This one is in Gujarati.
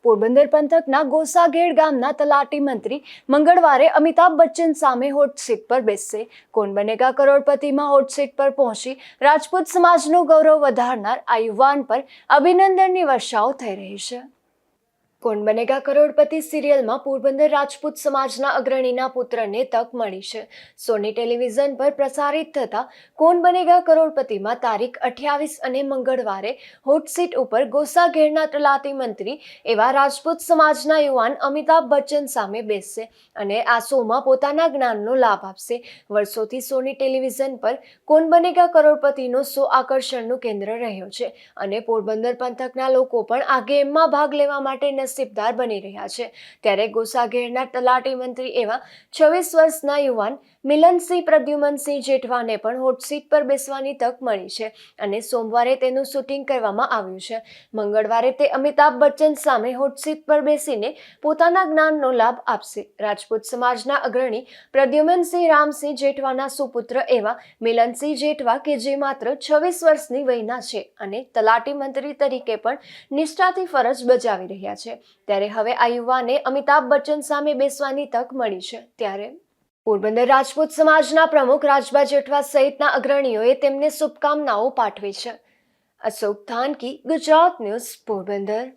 પોરબંદર પંથકના ગોસાગેડ ગામના તલાટી મંત્રી મંગળવારે અમિતાભ બચ્ચન સામે હોટ સીટ પર બેસશે. કોણ બનેગા કરોડપતિમાં હોટ સીટ પર પહોંચી રાજપૂત સમાજનું ગૌરવ વધારનાર આ યુવાન પર અભિનંદનની વર્ષાઓ થઈ રહી છે. કોણ બનેગા કરોડપતિ સિરિયલમાં પોરબંદર રાજપૂત સમાજના અગ્રણીના પુત્રને તક મળી છે. સોની ટેલિવિઝન પર પ્રસારિત થતા કોણ બનેગા કરોડપતિમાં તારીખ 28 અને મંગળવારે હોટ સીટ ઉપર ગોસાગેડના તલાટી મંત્રી એવા રાજપૂત સમાજના યુવાન અમિતાભ બચ્ચન સામે બેસશે અને આ શોમાં પોતાના જ્ઞાનનો લાભ આપશે. વર્ષોથી સોની ટેલિવિઝન પર કોણ બનેગા કરોડપતિનો શો આકર્ષણનું કેન્દ્ર રહ્યો છે અને પોરબંદર પંથકના લોકો પણ આ ગેમમાં ભાગ લેવા માટે નસીબદાર બની રહ્યા છે. ત્યારે ગોસાગેડના તલાટી મંત્રી એવા 26 વર્ષના યુવાન મિલનસિંહ પ્રદ્યુમનસિંહ જેઠવાને પણ હોટ સીટ પર બેસવાની તક મળી છે અને સોમવારે તેનું શૂટિંગ કરવામાં આવ્યું છે. મંગળવારે તે અમિતાભ બચ્ચન સામે હોટ સીટ પર બેસીને પોતાના જ્ઞાનનો લાભ આપશે. રાજપૂત સમાજના અગ્રણી પ્રદ્યુમનસિંહ રામસિંહ જેઠવાના સુપુત્ર એવા મિલનસિંહ જેઠવા કે જે માત્ર 26 વર્ષની વયના છે અને તલાટી મંત્રી તરીકે પણ નિષ્ઠાથી ફરજ બજાવી રહ્યા છે. ત્યારે હવે આ યુવાને અમિતાભ બચ્ચન સામે બેસવાની તક મળી છે. ત્યારે પોરબંદર રાજપૂત સમાજના પ્રમુખ રાજબા જેઠવા સહિતના અગ્રણીઓએ તેમને શુભકામનાઓ પાઠવી છે. અશોક થાનકી, ગુજરાત ન્યૂઝ, પોરબંદર.